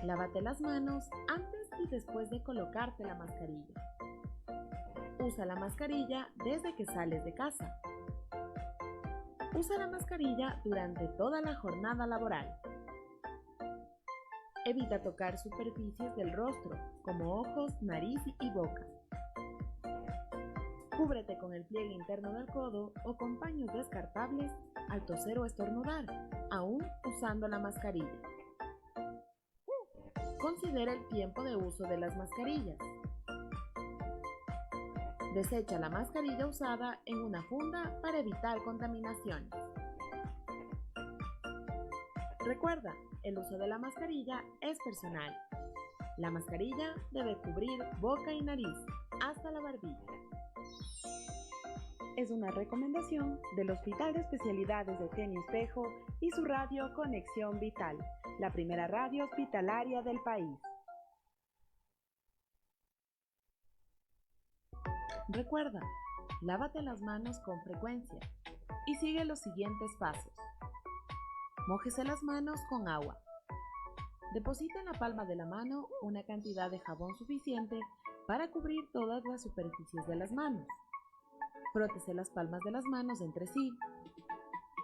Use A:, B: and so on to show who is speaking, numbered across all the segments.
A: Lávate las manos antes y después de colocarte la mascarilla. Usa la mascarilla desde que sales de casa. Usa la mascarilla durante toda la jornada laboral. Evita tocar superficies del rostro, como ojos, nariz y boca. Cúbrete con el pliegue interno del codo o con paños descartables al toser o estornudar, aún usando la mascarilla. Considera el tiempo de uso de las mascarillas. Desecha la mascarilla usada en una funda para evitar contaminaciones. Recuerda, el uso de la mascarilla es personal. La mascarilla debe cubrir boca y nariz hasta la barbilla.
B: Es una recomendación del Hospital de Especialidades de Eugenio Espejo y su radio Conexión Vital, la primera radio hospitalaria del país.
A: Recuerda, lávate las manos con frecuencia y sigue los siguientes pasos. Mójese las manos con agua. Deposita en la palma de la mano una cantidad de jabón suficiente para cubrir todas las superficies de las manos. Frótese las palmas de las manos entre sí.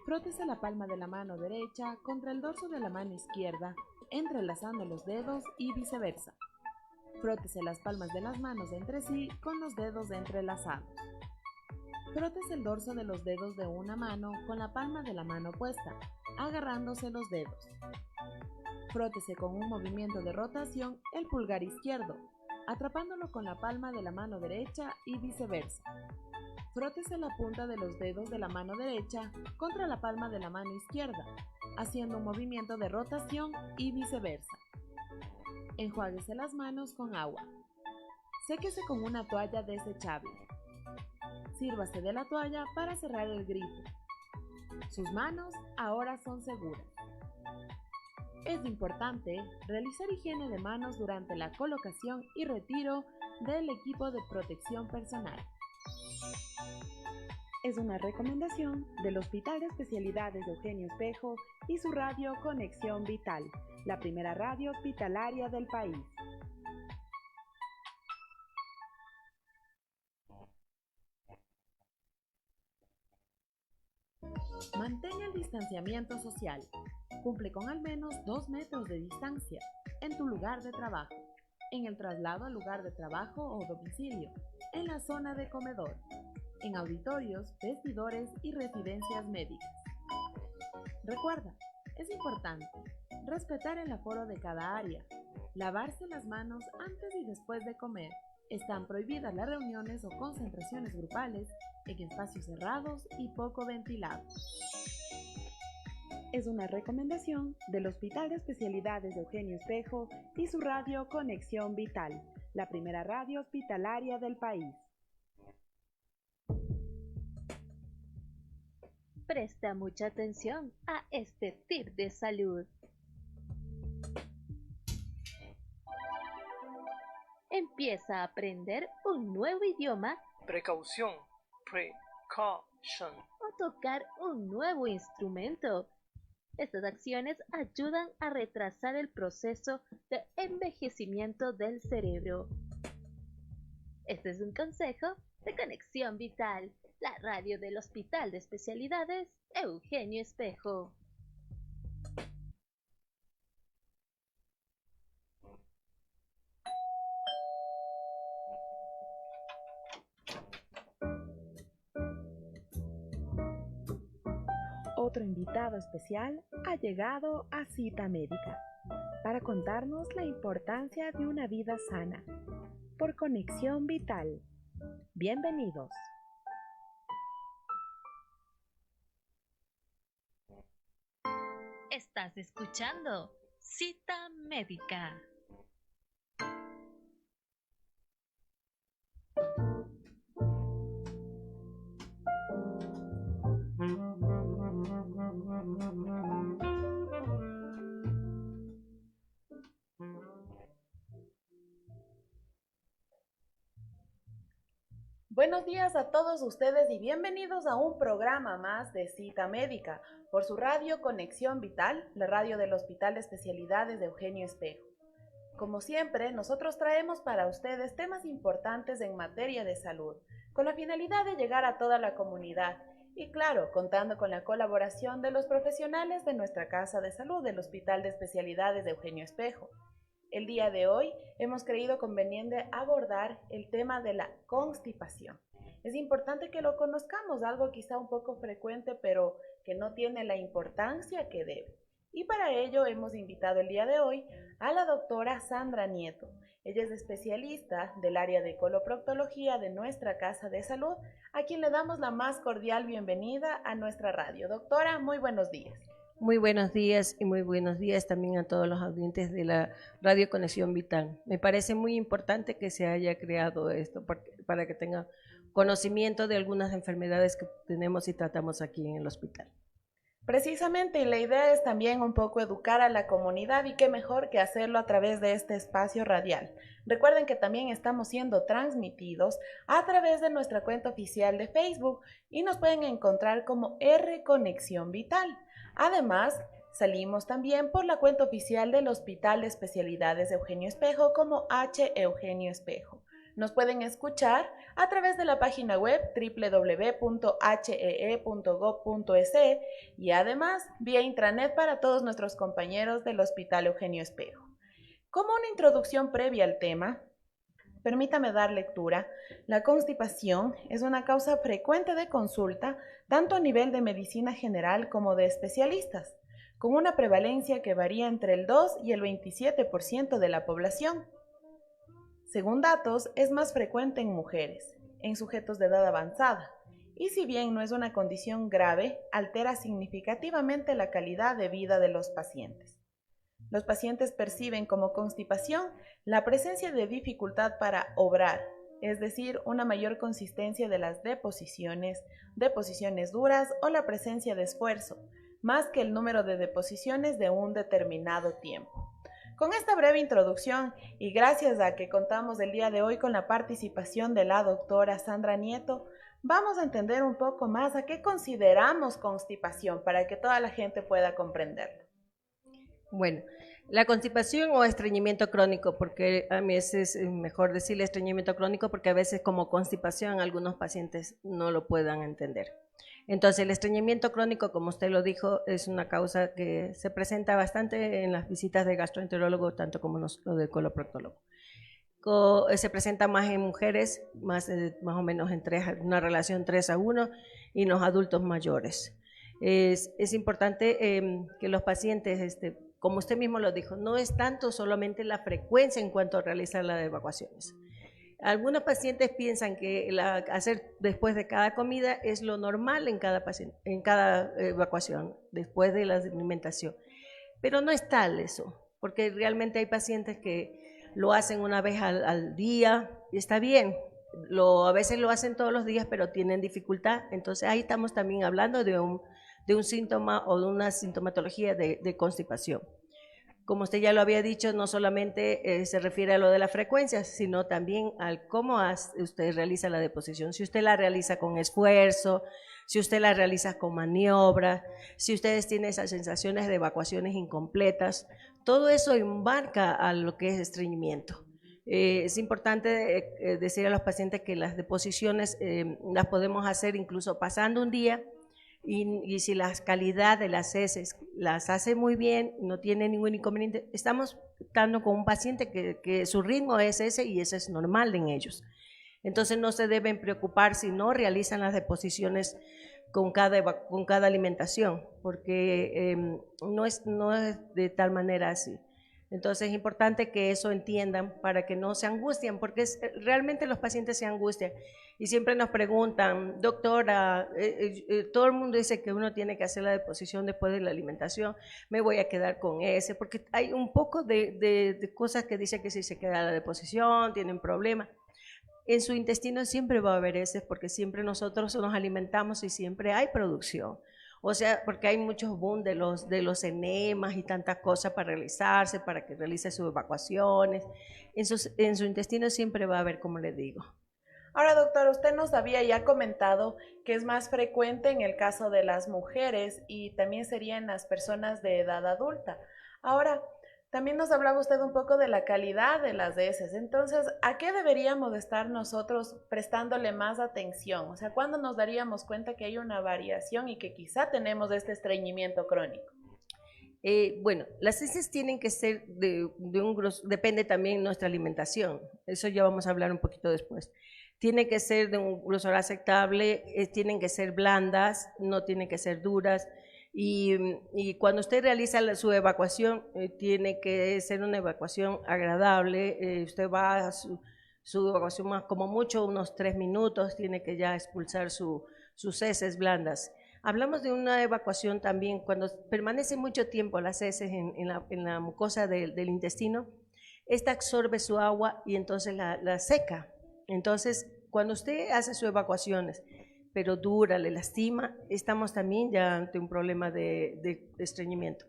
A: Frótese la palma de la mano derecha contra el dorso de la mano izquierda, entrelazando los dedos y viceversa. Frótese las palmas de las manos entre sí con los dedos entrelazados. Frótese el dorso de los dedos de una mano con la palma de la mano opuesta, agarrándose los dedos. Frótese con un movimiento de rotación el pulgar izquierdo, atrapándolo con la palma de la mano derecha y viceversa. Frótese la punta de los dedos de la mano derecha contra la palma de la mano izquierda, haciendo un movimiento de rotación y viceversa. Enjuáguese las manos con agua. Séquese con una toalla desechable. Sírvase de la toalla para cerrar el grifo. Sus manos ahora son seguras. Es importante realizar higiene de manos durante la colocación y retiro del equipo de protección personal.
B: Es una recomendación del Hospital de Especialidades de Eugenio Espejo y su radio Conexión Vital, la primera radio hospitalaria del país.
A: Mantén el distanciamiento social. Cumple con al menos 2 metros de distancia en tu lugar de trabajo, en el traslado al lugar de trabajo o domicilio, en la zona de comedor, en auditorios, vestidores y residencias médicas. Recuerda, es importante respetar el aforo de cada área, lavarse las manos antes y después de comer. Están prohibidas las reuniones o concentraciones grupales en espacios cerrados y poco ventilados.
B: Es una recomendación del Hospital de Especialidades de Eugenio Espejo y su radio Conexión Vital, la primera radio hospitalaria del país.
C: Presta mucha atención a este tip de salud. Empieza a aprender un nuevo idioma.
D: Precaución, precaution.
C: O tocar un nuevo instrumento. Estas acciones ayudan a retrasar el proceso de envejecimiento del cerebro. Este es un consejo de Conexión Vital, la radio del Hospital de Especialidades Eugenio Espejo.
B: Otro invitado especial ha llegado a Cita Médica para contarnos la importancia de una vida sana por Conexión Vital. Bienvenidos.
C: Estás escuchando Cita Médica.
A: Buenos días a todos ustedes y bienvenidos a un programa más de Cita Médica por su radio Conexión Vital, la radio del Hospital de Especialidades de Eugenio Espejo. Como siempre, nosotros traemos para ustedes temas importantes en materia de salud, con la finalidad de llegar a toda la comunidad y claro, contando con la colaboración de los profesionales de nuestra Casa de Salud del Hospital de Especialidades de Eugenio Espejo. El día de hoy hemos creído conveniente abordar el tema de la constipación. Es importante que lo conozcamos, algo quizá un poco frecuente, pero que no tiene la importancia que debe. Y para ello hemos invitado el día de hoy a la doctora Sandra Nieto. Ella es especialista del área de coloproctología de nuestra Casa de Salud, a quien le damos la más cordial bienvenida a nuestra radio. Doctora, muy buenos días.
E: Muy buenos días y muy buenos días también a todos los audientes de la Radio Conexión Vital. Me parece muy importante que se haya creado esto para que tengan conocimiento de algunas enfermedades que tenemos y tratamos aquí en el hospital.
A: Precisamente, y la idea es también un poco educar a la comunidad y qué mejor que hacerlo a través de este espacio radial. Recuerden que también estamos siendo transmitidos a través de nuestra cuenta oficial de Facebook y nos pueden encontrar como R Conexión Vital. Además, salimos también por la cuenta oficial del Hospital de Especialidades de Eugenio Espejo como H Eugenio Espejo. Nos pueden escuchar a través de la página web www.hee.gov.es y además vía intranet para todos nuestros compañeros del Hospital Eugenio Espejo. Como una introducción previa al tema, permítame dar lectura. La constipación es una causa frecuente de consulta tanto a nivel de medicina general como de especialistas, con una prevalencia que varía entre el 2 y el 27% de la población. Según datos, es más frecuente en mujeres, en sujetos de edad avanzada, y si bien no es una condición grave, altera significativamente la calidad de vida de los pacientes. Los pacientes perciben como constipación la presencia de dificultad para obrar, es decir, una mayor consistencia de las deposiciones duras o la presencia de esfuerzo, más que el número de deposiciones de un determinado tiempo. Con esta breve introducción y gracias a que contamos el día de hoy con la participación de la doctora Sandra Nieto, vamos a entender un poco más a qué consideramos constipación para que toda la gente pueda comprenderlo.
E: Bueno, la constipación o estreñimiento crónico, porque a mí es mejor decirle estreñimiento crónico porque a veces como constipación algunos pacientes no lo puedan entender. Entonces el estreñimiento crónico, como usted lo dijo, es una causa que se presenta bastante en las visitas de gastroenterólogo, tanto como lo del coloproctólogo. Se presenta más en mujeres, más o menos en una relación 3:1 y en los adultos mayores. Es importante que los pacientes, como usted mismo lo dijo, no es tanto solamente la frecuencia en cuanto a realizar las evacuaciones. Algunos pacientes piensan que hacer después de cada comida es lo normal en cada evacuación, después de la alimentación. Pero no es tal eso, porque realmente hay pacientes que lo hacen una vez al día y está bien. A veces lo hacen todos los días, pero tienen dificultad. Entonces ahí estamos también hablando de un síntoma o de una sintomatología de constipación. Como usted ya lo había dicho, no solamente se refiere a lo de la frecuencia, sino también al cómo usted realiza la deposición. Si usted la realiza con esfuerzo, si usted la realiza con maniobra, si ustedes tienen esas sensaciones de evacuaciones incompletas, todo eso embarca a lo que es estreñimiento. Es importante decir a los pacientes que las deposiciones las podemos hacer incluso pasando un día. Y si la calidad de las heces las hace muy bien, no tiene ningún inconveniente, estamos estando con un paciente que su ritmo es ese y ese es normal en ellos. Entonces no se deben preocupar si no realizan las deposiciones con cada alimentación, porque no es de tal manera así. Entonces es importante que eso entiendan para que no se angustien, porque realmente los pacientes se angustian y siempre nos preguntan, doctora, todo el mundo dice que uno tiene que hacer la deposición después de la alimentación, me voy a quedar con ese, porque hay un poco de cosas que dicen que si se queda la deposición tienen problemas. En su intestino siempre va a haber heces porque siempre nosotros nos alimentamos y siempre hay producción. O sea, porque hay muchos boom de los enemas y tantas cosas para realizarse, para que realice sus evacuaciones. En su intestino siempre va a haber, como le digo.
A: Ahora, doctora, usted nos había ya comentado que es más frecuente en el caso de las mujeres y también sería en las personas de edad adulta. Ahora, También nos hablaba usted un poco de la calidad de las heces. Entonces, ¿a qué deberíamos de estar nosotros prestándole más atención? O sea, ¿cuándo nos daríamos cuenta que hay una variación y que quizá tenemos este estreñimiento crónico?
E: Bueno, las heces tienen que ser de un grosor, depende también nuestra alimentación, eso ya vamos a hablar un poquito después. Tiene que ser de un grosor aceptable, tienen que ser blandas, no tienen que ser duras. Y cuando usted realiza su evacuación, tiene que ser una evacuación agradable. Usted va a su evacuación más como mucho, unos 3 minutos, tiene que ya expulsar sus heces blandas. Hablamos de una evacuación también cuando permanece mucho tiempo las heces en la mucosa del intestino, esta absorbe su agua y entonces la seca. Entonces, cuando usted hace sus evacuaciones, pero dura, le lastima, estamos también ya ante un problema de estreñimiento.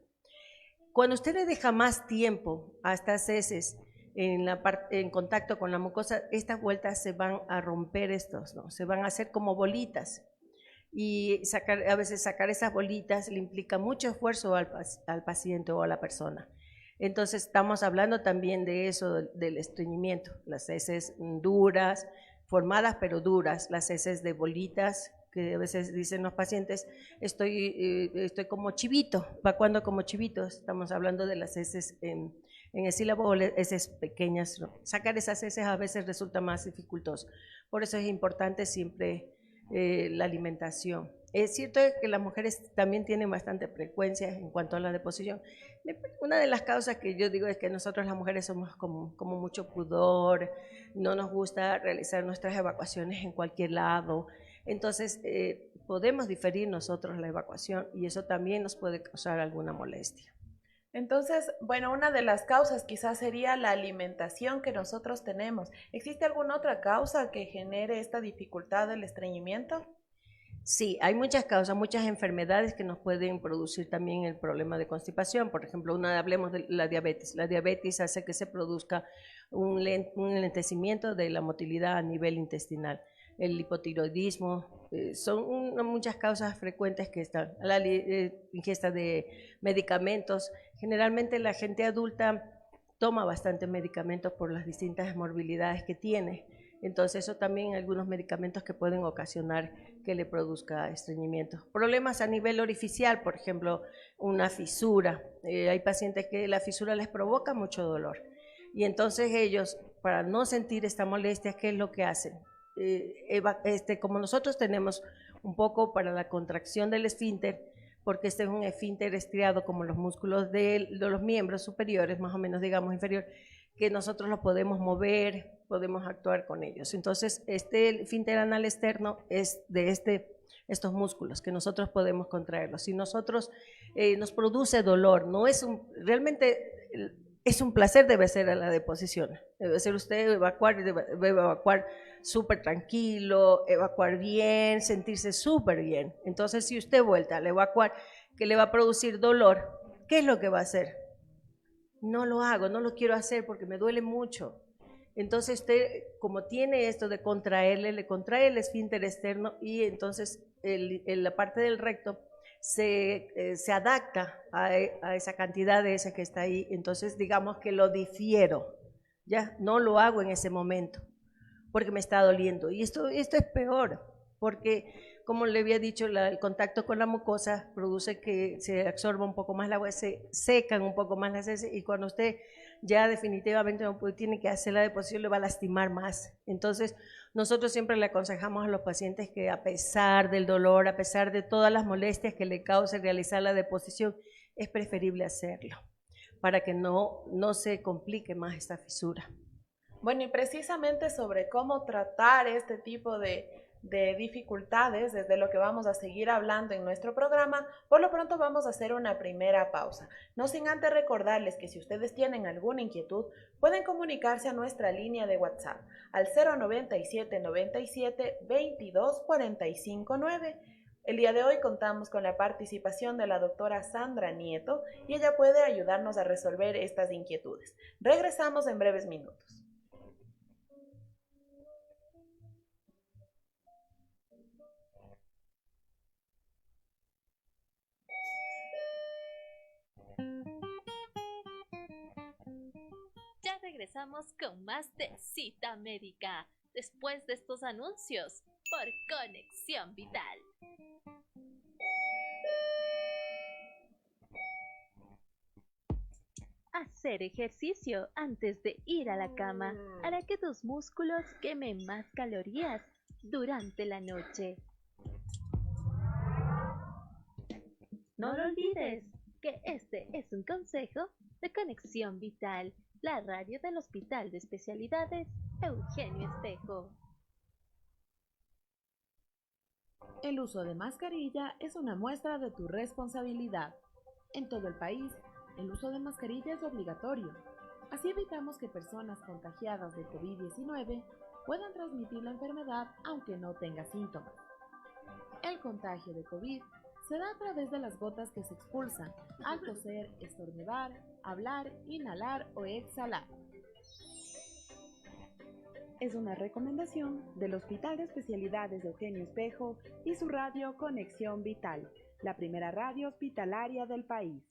E: Cuando usted le deja más tiempo a estas heces en contacto con la mucosa, estas vueltas se van a romper ¿no? Se van a hacer como bolitas. Y a veces sacar esas bolitas le implica mucho esfuerzo al paciente o a la persona. Entonces estamos hablando también de eso, del estreñimiento, las heces duras, formadas pero duras, las heces de bolitas, que a veces dicen los pacientes, estoy como chivito, evacuando como chivito, estamos hablando de las heces en el sílabo, heces pequeñas, ¿no? Sacar esas heces a veces resulta más dificultoso, por eso es importante siempre la alimentación. Es cierto que las mujeres también tienen bastante frecuencia en cuanto a la deposición. Una de las causas que yo digo es que nosotros las mujeres somos como mucho pudor, no nos gusta realizar nuestras evacuaciones en cualquier lado, entonces podemos diferir nosotros la evacuación y eso también nos puede causar alguna molestia.
A: Entonces, bueno, una de las causas quizás sería la alimentación que nosotros tenemos. ¿Existe alguna otra causa que genere esta dificultad del estreñimiento?
E: Sí, hay muchas causas, muchas enfermedades que nos pueden producir también el problema de constipación. Por ejemplo, hablemos de la diabetes. La diabetes hace que se produzca un lentecimiento de la motilidad a nivel intestinal. El hipotiroidismo, son muchas causas frecuentes que están. La ingesta de medicamentos. Generalmente la gente adulta toma bastante medicamentos por las distintas morbilidades que tiene. Entonces eso también algunos medicamentos que pueden ocasionar que le produzca estreñimiento. Problemas a nivel orificial, por ejemplo, una fisura. Hay pacientes que la fisura les provoca mucho dolor. Y entonces ellos, para no sentir esta molestia, ¿qué es lo que hacen? Como nosotros tenemos un poco para la contracción del esfínter, porque este es un esfínter estriado como los músculos de los miembros superiores, más o menos digamos inferior, que nosotros los podemos mover, podemos actuar con ellos. Entonces, el esfínter anal externo es de estos músculos que nosotros podemos contraerlos. Si nosotros nos produce dolor, no es realmente es un placer, debe ser a la deposición. Debe ser usted debe evacuar súper tranquilo, evacuar bien, sentirse súper bien. Entonces, si usted vuelta al evacuar, que le va a producir dolor, ¿qué es lo que va a hacer? No lo hago, no lo quiero hacer porque me duele mucho. Entonces usted, como tiene esto de contraerle, le contrae el esfínter externo y entonces la parte del recto se adapta a esa cantidad de ese que está ahí. Entonces digamos que lo difiero, ya no lo hago en ese momento porque me está doliendo. Y esto es peor porque, como le había dicho, el contacto con la mucosa produce que se absorba un poco más el agua, se secan un poco más las heces y cuando usted ya definitivamente no tiene que hacer la deposición, le va a lastimar más. Entonces, nosotros siempre le aconsejamos a los pacientes que a pesar del dolor, a pesar de todas las molestias que le cause realizar la deposición, es preferible hacerlo para que no se complique más esta fisura.
A: Bueno, y precisamente sobre cómo tratar este tipo de dificultades, desde lo que vamos a seguir hablando en nuestro programa, por lo pronto vamos a hacer una primera pausa. No sin antes recordarles que si ustedes tienen alguna inquietud, pueden comunicarse a nuestra línea de WhatsApp al 097 97 22 45 9. El día de hoy contamos con la participación de la doctora Sandra Nieto y ella puede ayudarnos a resolver estas inquietudes. Regresamos en breves minutos.
C: regresamos con más de Cita Médica, después de estos anuncios, por Conexión Vital. Hacer ejercicio antes de ir a la cama hará que tus músculos quemen más calorías durante la noche. No lo olvides que este es un consejo de Conexión Vital, la radio del Hospital de Especialidades Eugenio Espejo.
A: El uso de mascarilla es una muestra de tu responsabilidad. En todo el país, el uso de mascarilla es obligatorio. Así evitamos que personas contagiadas de COVID-19 puedan transmitir la enfermedad aunque no tenga síntomas. El contagio de COVID se da a través de las gotas que se expulsan al toser, estornudar, hablar, inhalar o exhalar.
B: Es una recomendación del Hospital de Especialidades de Eugenio Espejo y su radio Conexión Vital, la primera radio hospitalaria del país.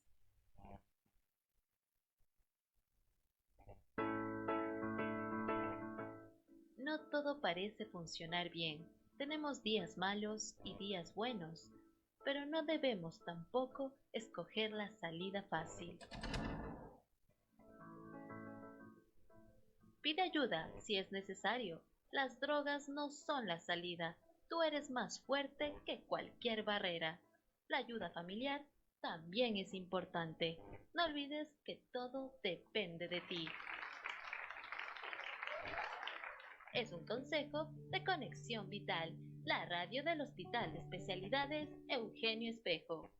C: No todo parece funcionar bien. Tenemos días malos y días buenos, pero no debemos tampoco escoger la salida fácil. Pide ayuda si es necesario. Las drogas no son la salida. Tú eres más fuerte que cualquier barrera. La ayuda familiar también es importante. No olvides que todo depende de ti. Es un consejo de Conexión Vital, la radio del Hospital de Especialidades Eugenio Espejo.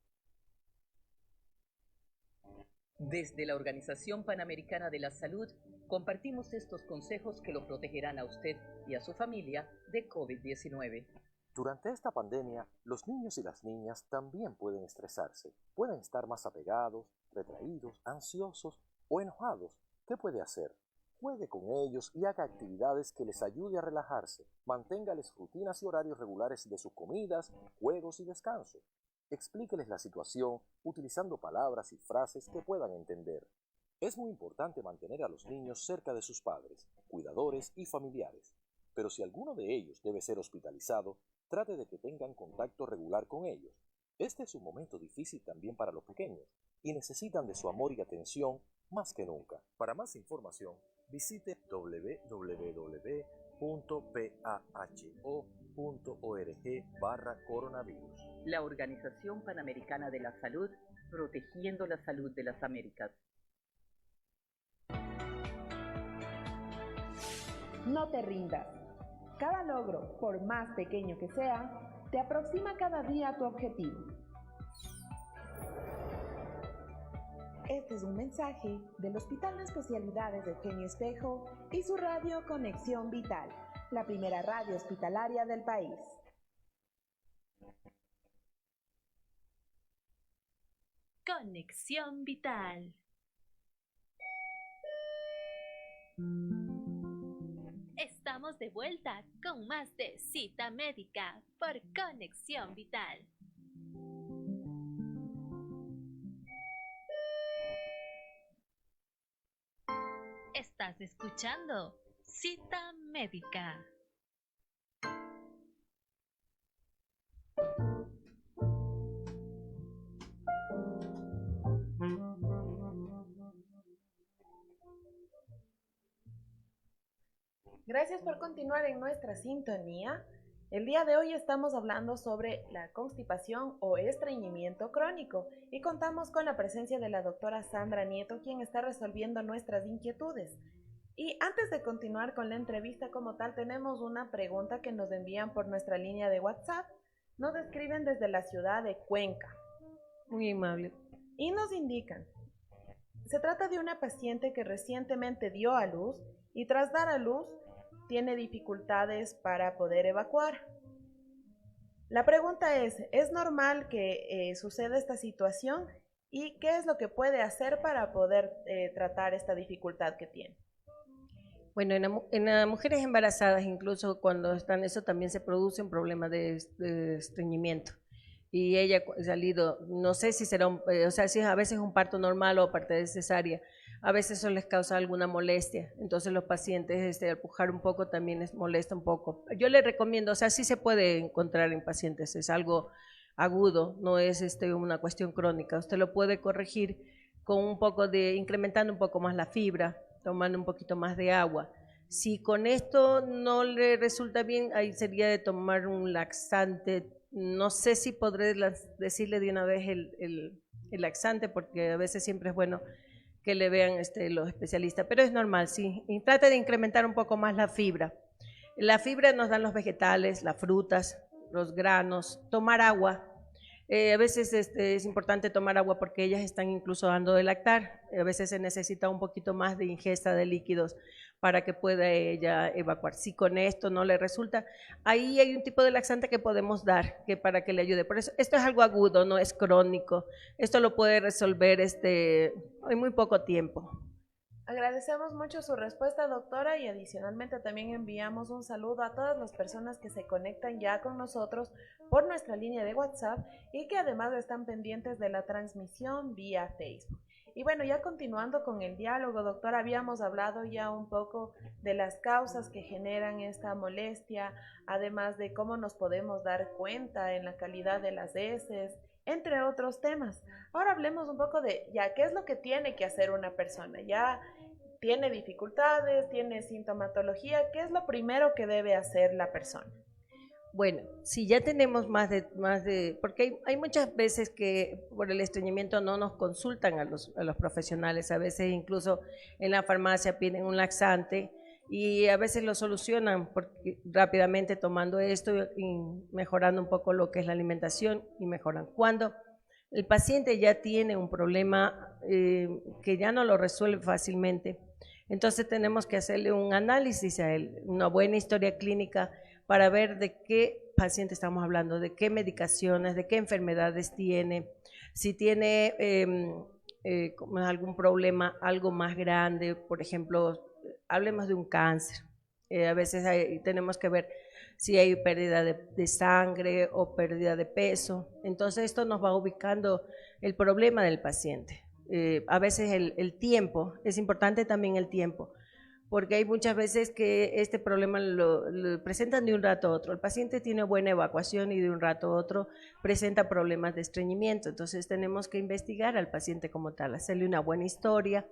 F: Desde la Organización Panamericana de la Salud, compartimos estos consejos que lo protegerán a usted y a su familia de COVID-19.
G: Durante esta pandemia, los niños y las niñas también pueden estresarse. Pueden estar más apegados, retraídos, ansiosos o enojados. ¿Qué puede hacer? Juegue con ellos y haga actividades que les ayude a relajarse. Manténgales rutinas y horarios regulares de sus comidas, juegos y descanso. Explíqueles la situación utilizando palabras y frases que puedan entender. Es muy importante mantener a los niños cerca de sus padres, cuidadores y familiares. Pero si alguno de ellos debe ser hospitalizado, trate de que tengan contacto regular con ellos. Este es un momento difícil también para los pequeños y necesitan de su amor y atención más que nunca. Para más información, visite www.paho.org/coronavirus.
F: La Organización Panamericana de la Salud, protegiendo la salud de las Américas.
B: No te rindas. Cada logro, por más pequeño que sea, te aproxima cada día a tu objetivo. Este es un mensaje del Hospital de Especialidades de Eugenio Espejo y su radio Conexión Vital, la primera radio hospitalaria del país.
C: Conexión Vital. Estamos de vuelta con más de Cita Médica por Conexión Vital. Estás escuchando Cita Médica.
A: Gracias por continuar en nuestra sintonía. El día de hoy estamos hablando sobre la constipación o estreñimiento crónico y contamos con la presencia de la doctora Sandra Nieto, quien está resolviendo nuestras inquietudes. Y antes de continuar con la entrevista como tal, tenemos una pregunta que nos envían por nuestra línea de WhatsApp. Nos escriben desde la ciudad de Cuenca.
E: Muy amable.
A: Y nos indican, se trata de una paciente que recientemente dio a luz y tras dar a luz tiene dificultades para poder evacuar. La pregunta ¿es normal que suceda esta situación? ¿Y qué es lo que puede hacer para poder tratar esta dificultad que tiene?
E: Bueno, en las mujeres embarazadas, incluso cuando están, eso también se produce un problema de estreñimiento. Y ella ha salido, no sé si será, o sea, si a veces un parto normal o parte de cesárea, a veces eso les causa alguna molestia, entonces los pacientes al pujar un poco también les molesta un poco. Yo les recomiendo, o sea, sí se puede encontrar en pacientes, es algo agudo, no es una cuestión crónica, usted lo puede corregir con un poco incrementando un poco más la fibra, tomando un poquito más de agua. Si con esto no le resulta bien, ahí sería de tomar un laxante. No sé si podré decirle de una vez el laxante, porque a veces siempre es bueno que le vean los especialistas, pero es normal, sí. Y trata de incrementar un poco más la fibra. La fibra nos dan los vegetales, las frutas, los granos, tomar agua. A veces es importante tomar agua porque ellas están incluso dando de lactar. A veces se necesita un poquito más de ingesta de líquidos para que pueda ella evacuar. Si con esto no le resulta, ahí hay un tipo de laxante que podemos dar para que le ayude. Por eso, esto es algo agudo, no es crónico. Esto lo puede resolver en muy poco tiempo.
A: Agradecemos mucho su respuesta, doctora, y adicionalmente también enviamos un saludo a todas las personas que se conectan ya con nosotros por nuestra línea de WhatsApp y que además están pendientes de la transmisión vía Facebook. Y bueno, ya continuando con el diálogo, doctora, habíamos hablado ya un poco de las causas que generan esta molestia, además de cómo nos podemos dar cuenta en la calidad de las heces, entre otros temas. Ahora hablemos un poco de ya qué es lo que tiene que hacer una persona. Ya tiene dificultades, tiene sintomatología, ¿qué es lo primero que debe hacer la persona?
E: Bueno, si ya tenemos porque hay muchas veces que por el estreñimiento no nos consultan a los profesionales, a veces incluso en la farmacia piden un laxante y a veces lo solucionan rápidamente tomando esto y mejorando un poco lo que es la alimentación y mejoran. Cuando el paciente ya tiene un problema que ya no lo resuelve fácilmente, entonces tenemos que hacerle un análisis a él, una buena historia clínica para ver de qué paciente estamos hablando, de qué medicaciones, de qué enfermedades tiene, si tiene algún problema, algo más grande, por ejemplo, hablemos de un cáncer. A veces tenemos que ver si hay pérdida de sangre o pérdida de peso. Entonces esto nos va ubicando el problema del paciente. A veces el tiempo, es importante también el tiempo, porque hay muchas veces que este problema lo presentan de un rato a otro. El paciente tiene buena evacuación y de un rato a otro presenta problemas de estreñimiento. Entonces tenemos que investigar al paciente como tal, hacerle una buena historia,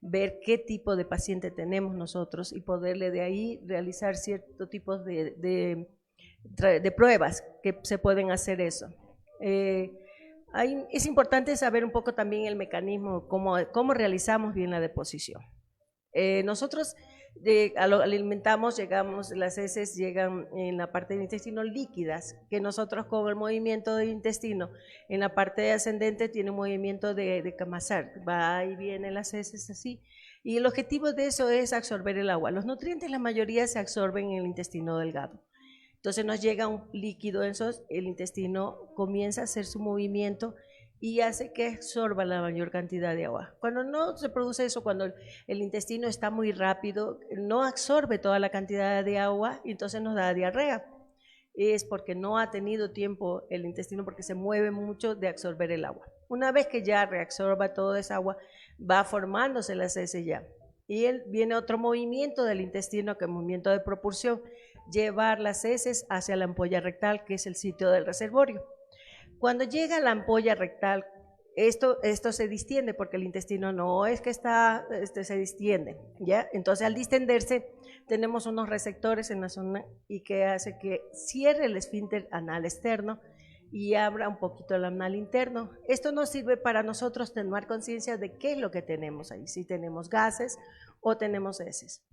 E: ver qué tipo de paciente tenemos nosotros y poderle de ahí realizar ciertos tipos de pruebas que se pueden hacer eso. Es importante saber un poco también el mecanismo, cómo realizamos bien la deposición. Nosotros alimentamos, las heces llegan en la parte del intestino líquidas, que nosotros con el movimiento del intestino en la parte ascendente tiene un movimiento de Kamassar, va y viene las heces así, y el objetivo de eso es absorber el agua. Los nutrientes la mayoría se absorben en el intestino delgado. Entonces nos llega un líquido, el intestino comienza a hacer su movimiento y hace que absorba la mayor cantidad de agua. Cuando no se produce eso, cuando el intestino está muy rápido, no absorbe toda la cantidad de agua y entonces nos da diarrea. Es porque no ha tenido tiempo el intestino, porque se mueve mucho de absorber el agua. Una vez que ya reabsorba toda esa agua, va formándose las heces ya. Y viene otro movimiento del intestino, que es movimiento de propulsión, llevar las heces hacia la ampolla rectal, que es el sitio del reservorio. Cuando llega a la ampolla rectal, esto se distiende porque el intestino no es que se distiende, ¿ya? Entonces al distenderse tenemos unos receptores en la zona y que hace que cierre el esfínter anal externo y abra un poquito el anal interno. Esto nos sirve para nosotros tomar conciencia de qué es lo que tenemos ahí, si tenemos gases o tenemos heces.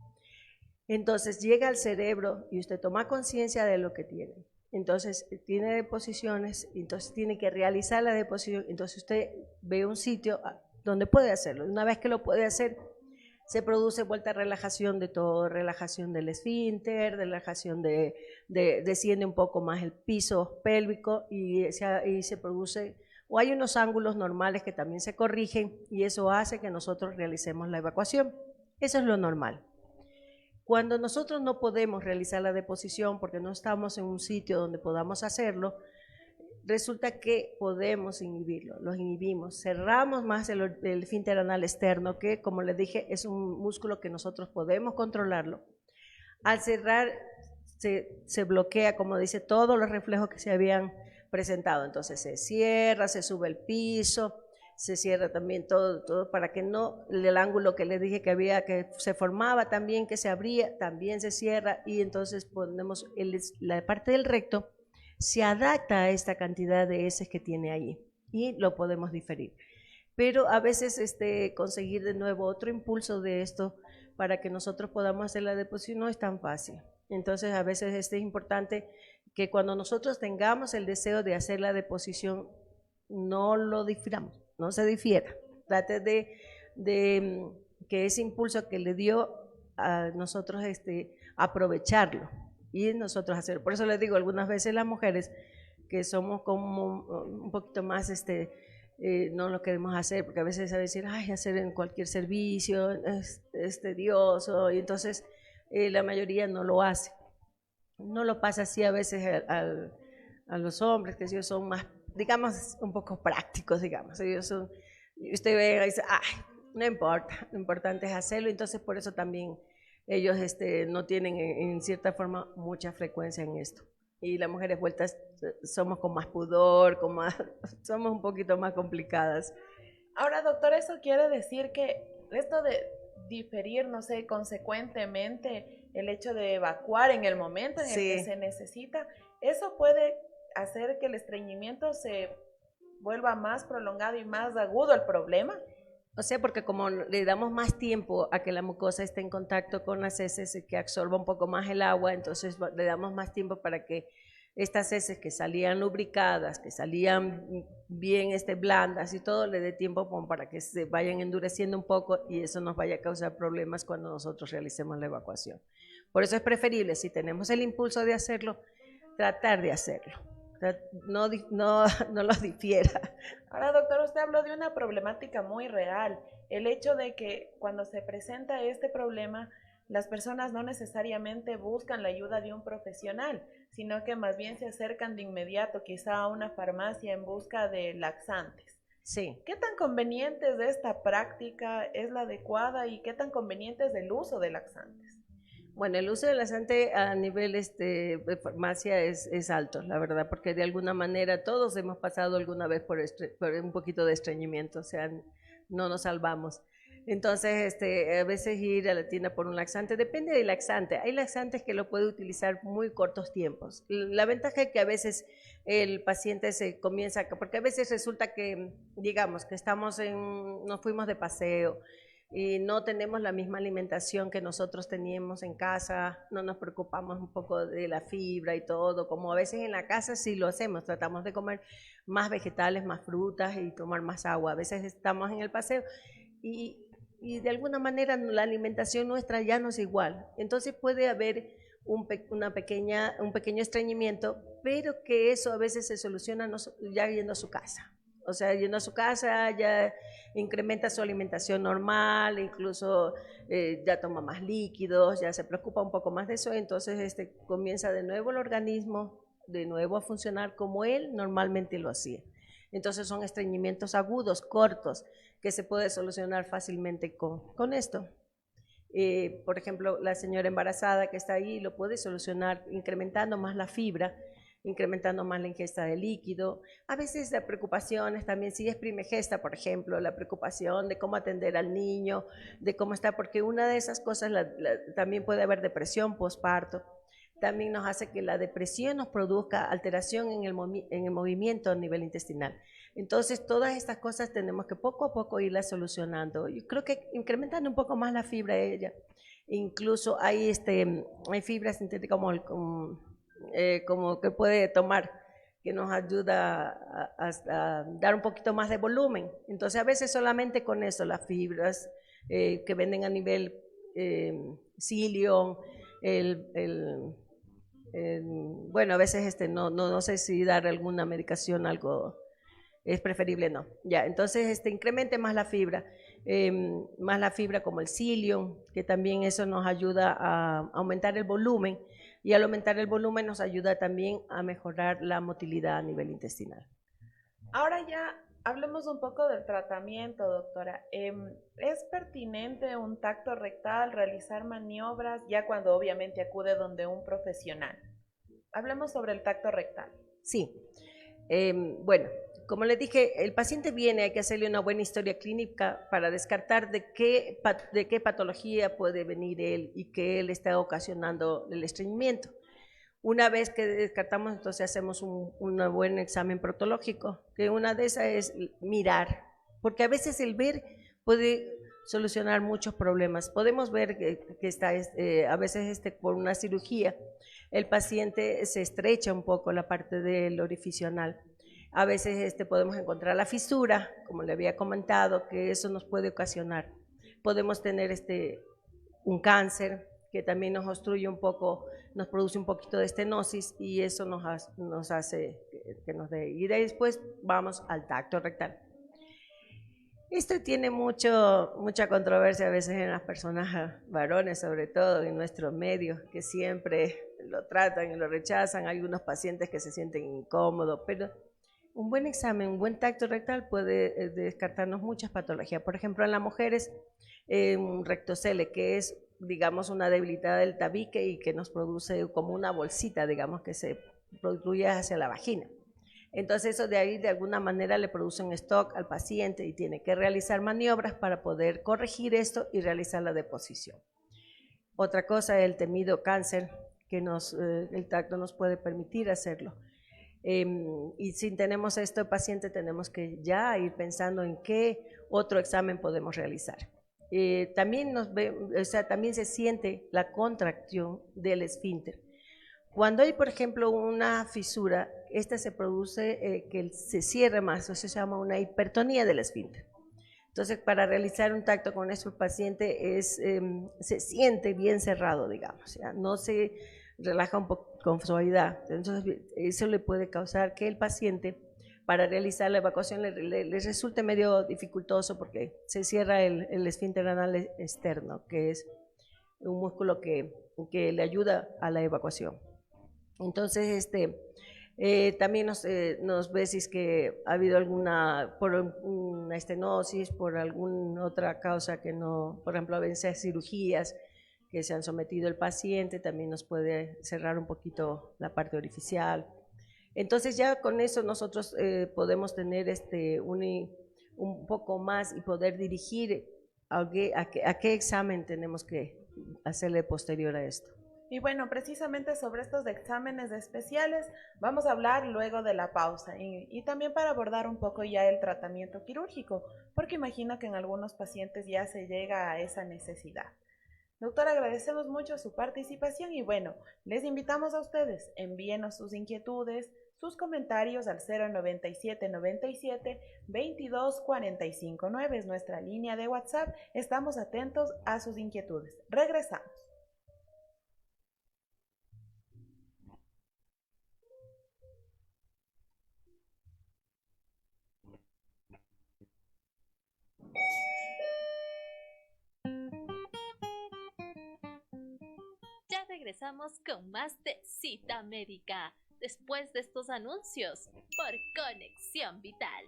E: Entonces llega al cerebro y usted toma conciencia de lo que tiene. Entonces tiene deposiciones, entonces tiene que realizar la deposición, entonces usted ve un sitio donde puede hacerlo. Una vez que lo puede hacer, se produce vuelta a relajación de todo, relajación del esfínter, relajación desciende un poco más el piso pélvico y se produce, o hay unos ángulos normales que también se corrigen y eso hace que nosotros realicemos la evacuación. Eso es lo normal. Cuando nosotros no podemos realizar la deposición porque no estamos en un sitio donde podamos hacerlo, resulta que podemos inhibirlo, los inhibimos, cerramos más el esfínter anal externo, que como les dije es un músculo que nosotros podemos controlarlo. Al cerrar se bloquea, como dice, todos los reflejos que se habían presentado, entonces se cierra, se sube el piso, se cierra también todo para que no, el ángulo que les dije que había, que se formaba también, que se abría, también se cierra, y entonces ponemos la parte del recto, se adapta a esta cantidad de heces que tiene ahí y lo podemos diferir. Pero a veces conseguir de nuevo otro impulso de esto para que nosotros podamos hacer la deposición no es tan fácil. Entonces a veces es importante que cuando nosotros tengamos el deseo de hacer la deposición, no lo difiramos, no se difiera. Trate de que ese impulso que le dio a nosotros aprovecharlo y nosotros hacerlo. Por eso les digo, algunas veces las mujeres que somos como un poquito más, no lo queremos hacer, porque a veces a decir, ay, hacer en cualquier servicio es tedioso, y entonces la mayoría no lo hace. No lo pasa así a veces a los hombres, que ellos son más, digamos, un poco prácticos, digamos. Ellos son, usted ve y dice, ay, no importa, lo importante es hacerlo, entonces por eso también ellos no tienen en cierta forma mucha frecuencia en esto. Y las mujeres vueltas somos con más pudor, somos un poquito más complicadas.
A: Ahora, doctor, eso quiere decir que esto de diferir, no sé, consecuentemente el hecho de evacuar en el momento en el que se necesita, eso puede hacer que el estreñimiento se vuelva más prolongado y más agudo el problema.
E: O sea, porque como le damos más tiempo a que la mucosa esté en contacto con las heces, que absorba un poco más el agua, entonces le damos más tiempo para que estas heces que salían lubricadas, que salían bien blandas y todo, le dé tiempo para que se vayan endureciendo un poco y eso nos vaya a causar problemas cuando nosotros realicemos la evacuación. Por eso es preferible, si tenemos el impulso de hacerlo, tratar de hacerlo. No lo difiera.
A: Ahora, doctor, usted habló de una problemática muy real, el hecho de que cuando se presenta este problema, las personas no necesariamente buscan la ayuda de un profesional, sino que más bien se acercan de inmediato quizá a una farmacia en busca de laxantes.
E: Sí.
A: ¿Qué tan conveniente es esta práctica? ¿Es la adecuada? ¿Y qué tan conveniente es el uso de laxantes?
E: Bueno, el uso del laxante a nivel de farmacia es alto, la verdad, porque de alguna manera todos hemos pasado alguna vez por un poquito de estreñimiento, o sea, no nos salvamos. Entonces, a veces ir a la tienda por un laxante, depende del laxante. Hay laxantes que lo puede utilizar muy cortos tiempos. La ventaja es que a veces el paciente se comienza, porque a veces resulta que, digamos, que nos fuimos de paseo, y no tenemos la misma alimentación que nosotros teníamos en casa, no nos preocupamos un poco de la fibra y todo, como a veces en la casa sí lo hacemos, tratamos de comer más vegetales, más frutas y tomar más agua. A veces estamos en el paseo y de alguna manera la alimentación nuestra ya no es igual, entonces puede haber un pequeño estreñimiento, pero que eso a veces se soluciona ya yendo a su casa. O sea, yendo a su casa ya incrementa su alimentación normal, incluso ya toma más líquidos, ya se preocupa un poco más de eso, entonces comienza de nuevo el organismo, de nuevo a funcionar como él normalmente lo hacía. Entonces son estreñimientos agudos, cortos, que se puede solucionar fácilmente con esto. Por ejemplo, la señora embarazada que está ahí lo puede solucionar incrementando más la fibra, incrementando más la ingesta de líquido. A veces la preocupación es también, si es primegesta, por ejemplo, la preocupación de cómo atender al niño, de cómo está, porque una de esas cosas también puede haber depresión postparto. También nos hace que la depresión nos produzca alteración en el movimiento a nivel intestinal. Entonces, todas estas cosas tenemos que poco a poco irlas solucionando. Yo creo que incrementando un poco más la fibra de ella. Incluso hay fibra sintética como que puede tomar, que nos ayuda a dar un poquito más de volumen. Entonces, a veces solamente con eso, las fibras que venden a nivel Psyllium, bueno, a veces no sé si dar alguna medicación, algo es preferible no. Ya, entonces incremente más la fibra como el Psyllium, que también eso nos ayuda a aumentar el volumen y al aumentar el volumen nos ayuda también a mejorar la motilidad a nivel intestinal.
A: Ahora ya hablemos un poco del tratamiento, doctora. ¿Es pertinente un tacto rectal, realizar maniobras, ya cuando obviamente acude donde un profesional? Hablemos sobre el tacto rectal.
E: Sí. Bueno, como les dije, el paciente viene, hay que hacerle una buena historia clínica para descartar de qué patología puede venir él y que él está ocasionando el estreñimiento. Una vez que descartamos, entonces hacemos un buen examen proctológico, que una de esas es mirar, porque a veces el ver puede solucionar muchos problemas. Podemos ver que está, a veces por una cirugía, el paciente se estrecha un poco la parte del orificio anal. A veces podemos encontrar la fisura, como le había comentado, que eso nos puede ocasionar. Podemos tener un cáncer que también nos obstruye un poco, nos produce un poquito de estenosis y eso nos hace que nos dé. Y después vamos al tacto rectal. Esto tiene mucha controversia a veces en las personas varones, sobre todo en nuestros medios, que siempre lo tratan y lo rechazan. Hay algunos pacientes que se sienten incómodos, pero un buen examen, un buen tacto rectal puede descartarnos muchas patologías. Por ejemplo, en las mujeres, un rectocele, que es, digamos, una debilidad del tabique y que nos produce como una bolsita, digamos, que se protruye hacia la vagina. Entonces eso de ahí de alguna manera le produce un shock al paciente y tiene que realizar maniobras para poder corregir esto y realizar la deposición. Otra cosa es el temido cáncer, que el tacto nos puede permitir hacerlo. Y si tenemos esto de paciente, tenemos que ya ir pensando en qué otro examen podemos realizar. También también se siente la contracción del esfínter. Cuando hay, por ejemplo, una fisura, esta se produce que se cierre más, eso se llama una hipertonía del esfínter. Entonces, para realizar un tacto con nuestro paciente se siente bien cerrado, digamos, o sea, no se relaja un poco con suavidad. Entonces, eso le puede causar que el paciente, para realizar la evacuación, le resulte medio dificultoso porque se cierra el esfínter anal externo, que es un músculo que le ayuda a la evacuación. Entonces, también nos ve si es que ha habido por una estenosis, por alguna otra causa que no, por ejemplo, a veces cirugías que se han sometido el paciente, también nos puede cerrar un poquito la parte orificial. Entonces ya con eso nosotros podemos tener un poco más y poder dirigir a qué examen tenemos que hacerle posterior a esto.
A: Y bueno, precisamente sobre estos exámenes especiales vamos a hablar luego de la pausa y también para abordar un poco ya el tratamiento quirúrgico, porque imagino que en algunos pacientes ya se llega a esa necesidad. Doctor, agradecemos mucho su participación y bueno, les invitamos a ustedes, envíenos sus inquietudes, sus comentarios al 097 97 22 45 9, es nuestra línea de WhatsApp, estamos atentos a sus inquietudes. Regresamos.
C: Ya regresamos con más de Cita Médica, después de estos anuncios, por Conexión Vital.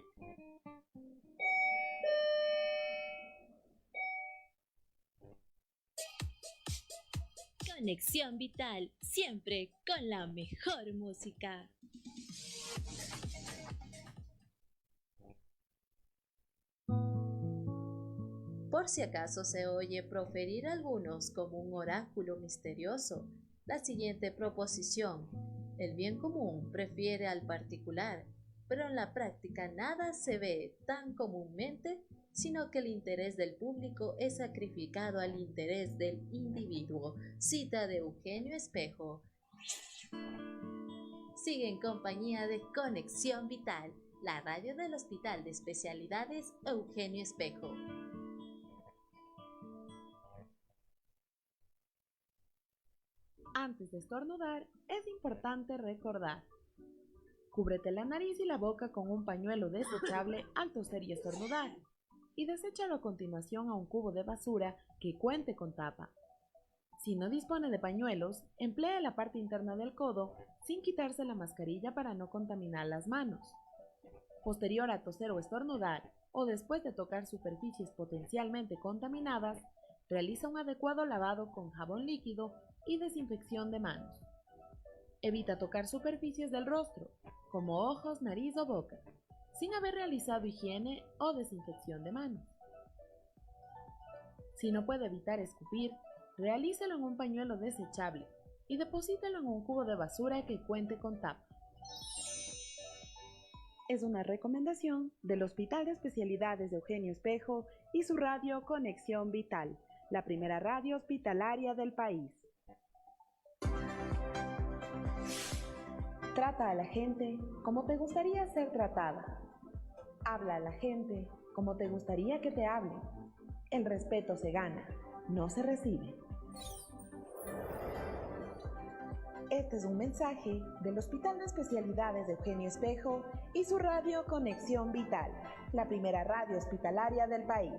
C: Conexión Vital, siempre con la mejor música. Por si acaso se oye proferir algunos como un oráculo misterioso, la siguiente proposición: el bien común prefiere al particular, pero en la práctica nada se ve tan comúnmente, sino que el interés del público es sacrificado al interés del individuo. Cita de Eugenio Espejo. Sigue en compañía de Conexión Vital, la radio del Hospital de Especialidades Eugenio Espejo.
A: Antes de estornudar, es importante recordar: cúbrete la nariz y la boca con un pañuelo desechable al toser y estornudar, y deséchalo a continuación a un cubo de basura que cuente con tapa. Si no dispone de pañuelos, emplee la parte interna del codo sin quitarse la mascarilla para no contaminar las manos. Posterior a toser o estornudar, o después de tocar superficies potencialmente contaminadas, realiza un adecuado lavado con jabón líquido y desinfección de manos. Evita tocar superficies del rostro, como ojos, nariz o boca, sin haber realizado higiene o desinfección de manos. Si no puede evitar escupir, realícelo en un pañuelo desechable y deposítelo en un cubo de basura que cuente con tapa.
B: Es una recomendación del Hospital de Especialidades de Eugenio Espejo y su radio Conexión Vital, la primera radio hospitalaria del país. Trata a la gente como te gustaría ser tratada. Habla a la gente como te gustaría que te hablen. El respeto se gana, no se recibe. Este es un mensaje del Hospital de Especialidades de Eugenio Espejo y su radio Conexión Vital, la primera radio hospitalaria del país.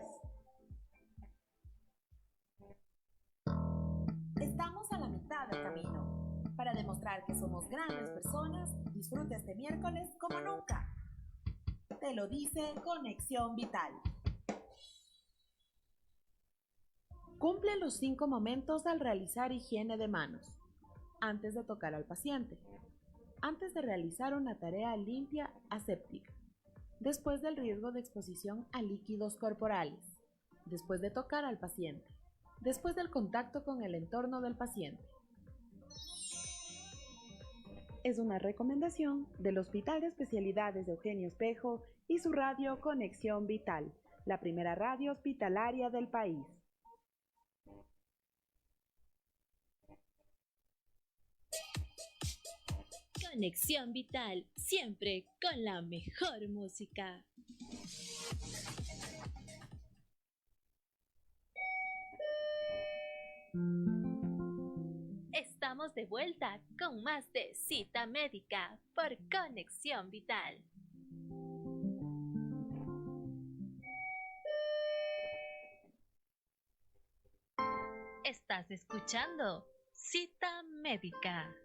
A: Estamos a la mitad del camino. Para demostrar que somos grandes personas, disfruta este miércoles como nunca. Te lo dice Conexión Vital. Cumple los 5 momentos al realizar higiene de manos. Antes de tocar al paciente. Antes de realizar una tarea limpia aséptica. Después del riesgo de exposición a líquidos corporales. Después de tocar al paciente. Después del contacto con el entorno del paciente.
B: Es una recomendación del Hospital de Especialidades de Eugenio Espejo y su radio Conexión Vital, la primera radio hospitalaria del país.
H: Conexión Vital, siempre con la mejor música.
C: Estamos de vuelta con más de Cita Médica por Conexión Vital. Estás escuchando Cita Médica.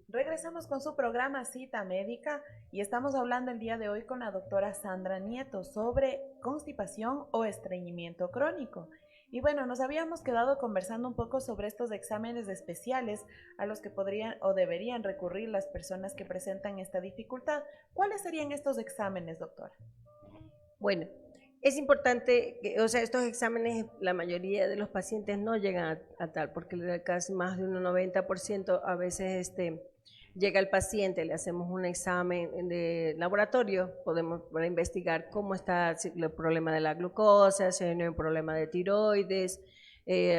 A: Regresamos con su programa Cita Médica y estamos hablando el día de hoy con la doctora Sandra Nieto sobre constipación o estreñimiento crónico. Y bueno, nos habíamos quedado conversando un poco sobre estos exámenes especiales a los que podrían o deberían recurrir las personas que presentan esta dificultad. ¿Cuáles serían estos exámenes, doctora?
E: Bueno, es importante que, estos exámenes, la mayoría de los pacientes no llegan a tal, porque casi más de un 90% a veces llega el paciente, le hacemos un examen de laboratorio, podemos para investigar cómo está el problema de la glucosa, si hay un problema de tiroides,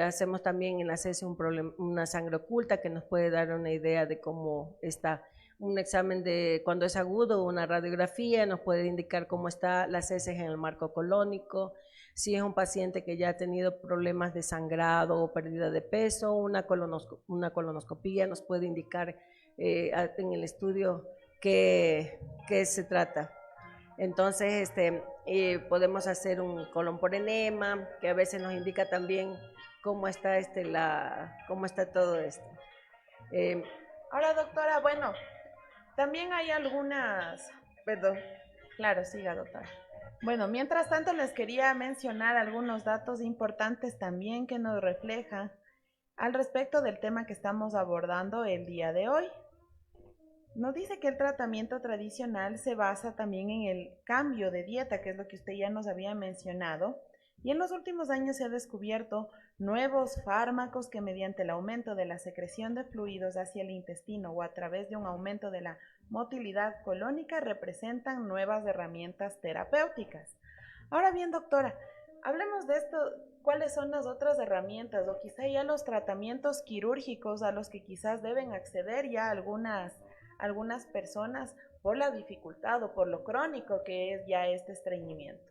E: hacemos también en la heces una sangre oculta que nos puede dar una idea de cómo está. Un examen de cuando es agudo, una radiografía nos puede indicar cómo está las heces en el marco colónico. Si es un paciente que ya ha tenido problemas de sangrado o pérdida de peso, una colonoscopía nos puede indicar en el estudio qué se trata. Entonces, podemos hacer un colon por enema, que a veces nos indica también cómo está, cómo está todo esto.
A: Ahora, doctora, bueno, también hay algunas, perdón, claro, siga, doctora. Bueno, mientras tanto les quería mencionar algunos datos importantes también que nos reflejan al respecto del tema que estamos abordando el día de hoy. Nos dice que el tratamiento tradicional se basa también en el cambio de dieta, que es lo que usted ya nos había mencionado, y en los últimos años se ha descubierto nuevos fármacos que mediante el aumento de la secreción de fluidos hacia el intestino o a través de un aumento de la motilidad colónica representan nuevas herramientas terapéuticas. Ahora bien, doctora, hablemos de esto, ¿cuáles son las otras herramientas o quizá ya los tratamientos quirúrgicos a los que quizás deben acceder ya algunas personas por la dificultad o por lo crónico que es ya este estreñimiento?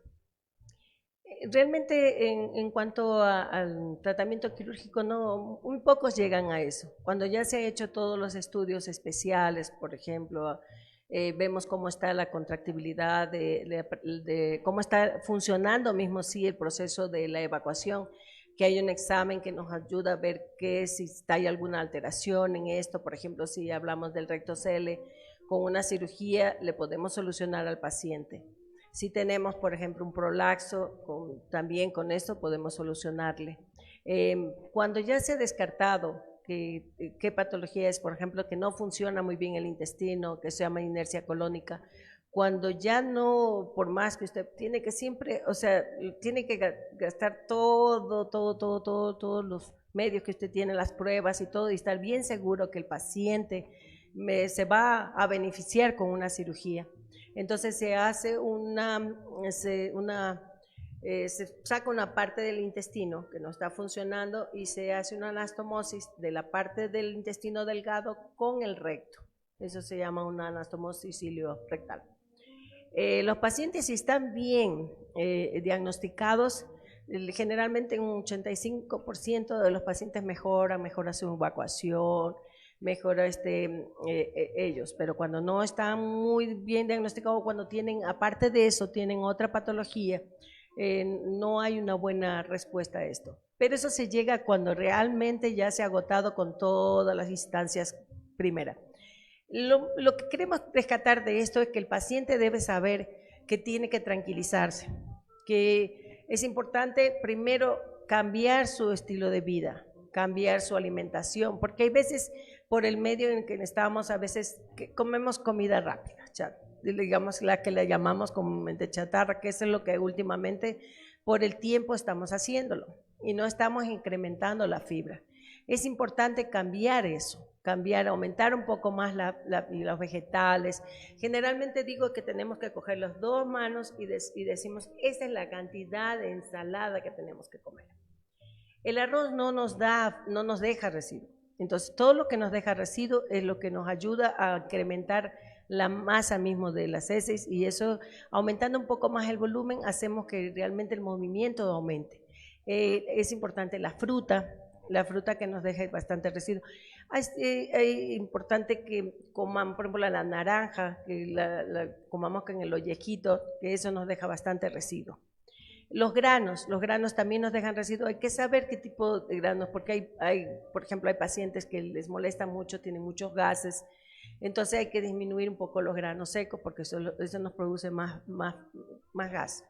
E: Realmente en cuanto al tratamiento quirúrgico, no, muy pocos llegan a eso. Cuando ya se han hecho todos los estudios especiales, por ejemplo, vemos cómo está la contractibilidad, de cómo está funcionando mismo sí el proceso de la evacuación, que hay un examen que nos ayuda a ver si hay alguna alteración en esto. Por ejemplo, si hablamos del recto cele, con una cirugía le podemos solucionar al paciente. Si tenemos, por ejemplo, un prolaxo, también con esto podemos solucionarle. Cuando ya se ha descartado qué patología es, por ejemplo, que no funciona muy bien el intestino, que se llama inercia colónica, cuando ya no, por más que usted tiene que siempre, o sea, tiene que gastar todos los medios que usted tiene, las pruebas y todo, y estar bien seguro que el paciente se va a beneficiar con una cirugía. Entonces se hace se saca una parte del intestino que no está funcionando y se hace una anastomosis de la parte del intestino delgado con el recto. Eso se llama una anastomosis iliorectal. Los pacientes, si están bien diagnosticados, generalmente un 85% de los pacientes mejora su evacuación, mejora ellos, pero cuando no están muy bien diagnosticados, cuando tienen, aparte de eso, tienen otra patología, no hay una buena respuesta a esto. Pero eso se llega cuando realmente ya se ha agotado con todas las instancias primeras. Lo que queremos rescatar de esto es que el paciente debe saber que tiene que tranquilizarse, que es importante primero cambiar su estilo de vida, cambiar su alimentación, porque hay veces por el medio en que estamos, a veces que comemos comida rápida, digamos la que le llamamos comúnmente chatarra, que eso es lo que últimamente por el tiempo estamos haciéndolo y no estamos incrementando la fibra. Es importante cambiar eso, aumentar un poco más los vegetales. Generalmente digo que tenemos que coger las dos manos y decimos, esa es la cantidad de ensalada que tenemos que comer. El arroz no nos deja residuo. Entonces, todo lo que nos deja residuo es lo que nos ayuda a incrementar la masa mismo de las heces y eso, aumentando un poco más el volumen, hacemos que realmente el movimiento aumente. Es importante la fruta que nos deja bastante residuo. Es importante que comamos, por ejemplo, la naranja, que la comamos con el ollejito, que eso nos deja bastante residuo. Los granos también nos dejan residuos. Hay que saber qué tipo de granos, porque por ejemplo, hay pacientes que les molesta mucho, tienen muchos gases, entonces hay que disminuir un poco los granos secos porque eso nos produce más gas.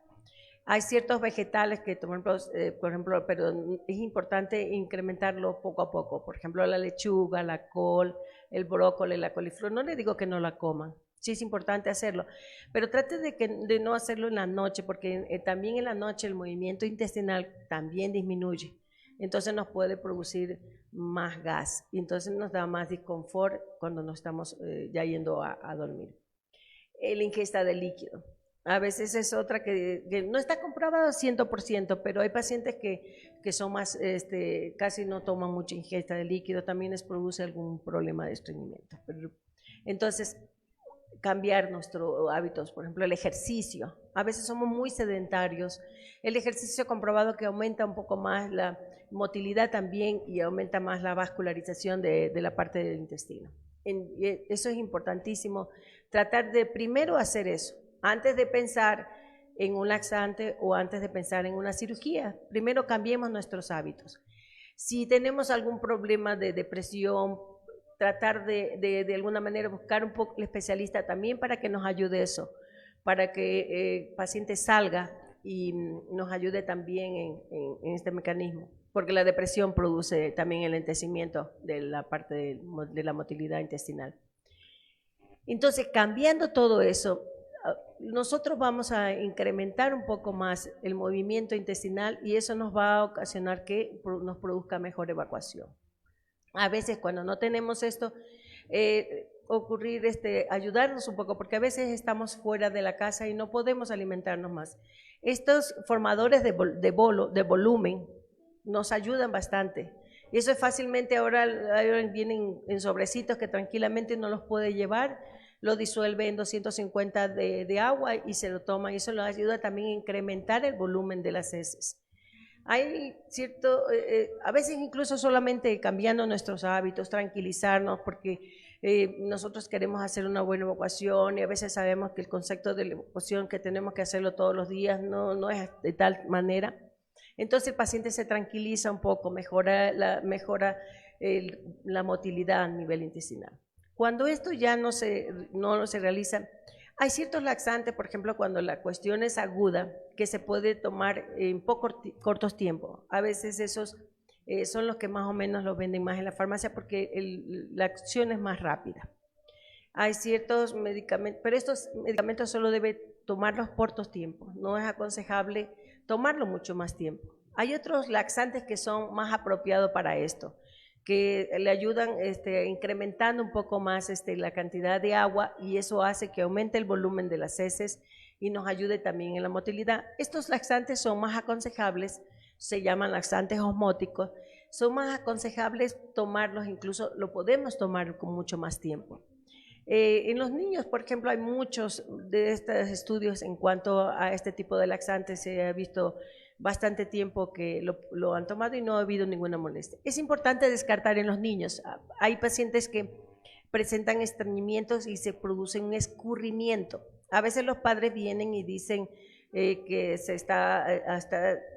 E: Hay ciertos vegetales que, por ejemplo, pero es importante incrementarlo poco a poco, por ejemplo, la lechuga, la col, el brócoli, la coliflor. No les digo que no la coman. Sí es importante hacerlo, pero trate de no hacerlo en la noche, porque también en la noche el movimiento intestinal también disminuye, entonces nos puede producir más gas, y entonces nos da más disconfort cuando nos estamos ya yendo a dormir. La ingesta de líquido, a veces es otra que no está comprobado 100%, pero hay pacientes que son más, casi no toman mucha ingesta de líquido, también les produce algún problema de estreñimiento. Entonces, cambiar nuestros hábitos, por ejemplo, el ejercicio. A veces somos muy sedentarios. El ejercicio comprobado que aumenta un poco más la motilidad también y aumenta más la vascularización de la parte del intestino. Eso es importantísimo, tratar de primero hacer eso, antes de pensar en un laxante o antes de pensar en una cirugía. Primero cambiemos nuestros hábitos. Si tenemos algún problema de depresión, tratar de alguna manera buscar un poco el especialista también para que nos ayude eso, para que el paciente salga y nos ayude también en este mecanismo, porque la depresión produce también el lentecimiento de la parte de la motilidad intestinal. Entonces, cambiando todo eso, nosotros vamos a incrementar un poco más el movimiento intestinal y eso nos va a ocasionar que nos produzca mejor evacuación. A veces cuando no tenemos esto, ayudarnos un poco, porque a veces estamos fuera de la casa y no podemos alimentarnos más. Estos formadores de volumen nos ayudan bastante. Y eso es fácilmente, ahora vienen en sobrecitos que tranquilamente uno los puede llevar lo disuelve en 250 de agua y se lo toma, y eso lo ayuda también a incrementar el volumen de las heces. Hay cierto, a veces incluso solamente cambiando nuestros hábitos, tranquilizarnos, porque nosotros queremos hacer una buena evacuación y a veces sabemos que el concepto de la evacuación, que tenemos que hacerlo todos los días, no es de tal manera. Entonces el paciente se tranquiliza un poco, mejora la motilidad a nivel intestinal. Cuando esto ya no se realiza, hay ciertos laxantes, por ejemplo, cuando la cuestión es aguda, que se puede tomar en cortos tiempos. A veces esos son los que más o menos los venden más en la farmacia porque la acción es más rápida. Hay ciertos medicamentos, pero estos medicamentos solo debe tomarlos por cortos tiempos. No es aconsejable tomarlo mucho más tiempo. Hay otros laxantes que son más apropiados para esto, que le ayudan incrementando un poco más la cantidad de agua y eso hace que aumente el volumen de las heces y nos ayude también en la motilidad. Estos laxantes son más aconsejables, se llaman laxantes osmóticos, son más aconsejables tomarlos, incluso lo podemos tomar con mucho más tiempo. En los niños, por ejemplo, hay muchos de estos estudios en cuanto a este tipo de laxantes, se ha visto bastante tiempo que lo han tomado y no ha habido ninguna molestia. Es importante descartar en los niños. Hay pacientes que presentan estreñimientos y se produce un escurrimiento. A veces los padres vienen y dicen que se está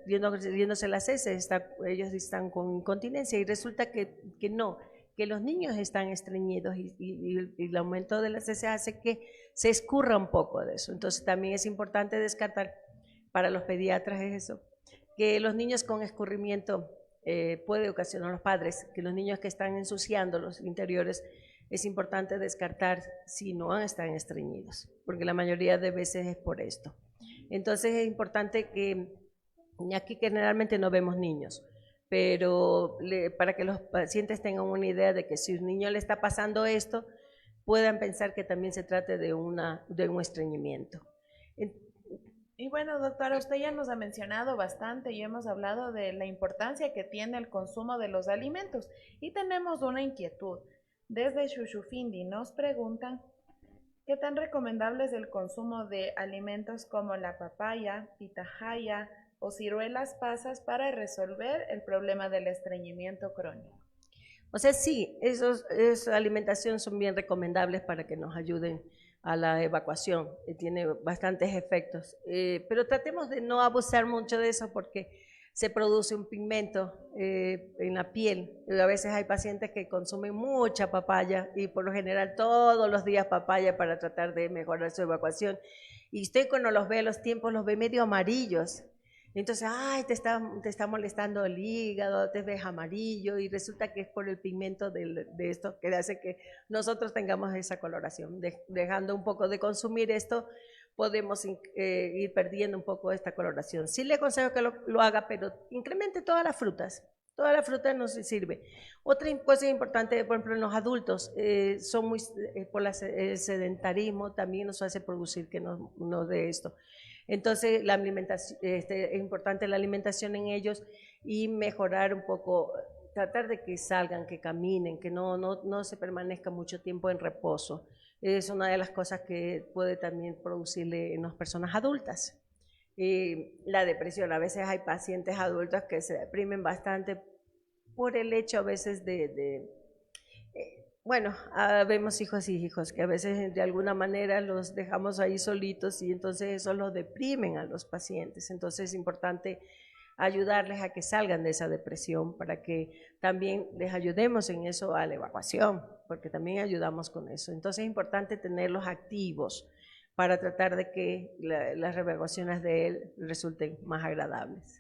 E: viéndose las heces, ellos están con incontinencia y resulta que no, que los niños están estreñidos y el aumento de las heces hace que se escurra un poco de eso. Entonces también es importante descartar para los pediatras eso, que los niños con escurrimiento puede ocasionar a los padres, que los niños que están ensuciando los interiores, es importante descartar si no están estreñidos, porque la mayoría de veces es por esto. Entonces es importante que, aquí generalmente no vemos niños, pero para que los pacientes tengan una idea de que si un niño le está pasando esto, puedan pensar que también se trate de un estreñimiento.
A: Y bueno, doctora, usted ya nos ha mencionado bastante y hemos hablado de la importancia que tiene el consumo de los alimentos. Y tenemos una inquietud. Desde Xuxufindi nos preguntan qué tan recomendable es el consumo de alimentos como la papaya, pitahaya o ciruelas pasas para resolver el problema del estreñimiento crónico.
E: O sea, sí, esas alimentaciones son bien recomendables para que nos ayuden a la evacuación, tiene bastantes efectos, pero tratemos de no abusar mucho de eso porque se produce un pigmento en la piel. A veces hay pacientes que consumen mucha papaya y por lo general todos los días papaya para tratar de mejorar su evacuación. Y usted cuando los ve a los tiempos los ve medio amarillos. Entonces, ay, te está molestando el hígado, te ves amarillo y resulta que es por el pigmento de esto que hace que nosotros tengamos esa coloración. Dejando un poco de consumir esto, podemos ir perdiendo un poco esta coloración. Sí le aconsejo que lo haga, pero incremente todas las frutas. Toda la fruta nos sirve. Otra cosa importante, por ejemplo, en los adultos, son muy por el sedentarismo también nos hace producir que nos dé esto. Entonces, la alimentación, es importante la alimentación en ellos y mejorar un poco, tratar de que salgan, que caminen, que no se permanezca mucho tiempo en reposo. Es una de las cosas que puede también producirle en las personas adultas. La depresión, a veces hay pacientes adultos que se deprimen bastante por el hecho a veces bueno, vemos hijos y hijos que a veces de alguna manera los dejamos ahí solitos y entonces eso los deprimen a los pacientes. Entonces es importante ayudarles a que salgan de esa depresión para que también les ayudemos en eso a la evacuación, porque también ayudamos con eso. Entonces es importante tenerlos activos para tratar de que las evacuaciones de él resulten más agradables.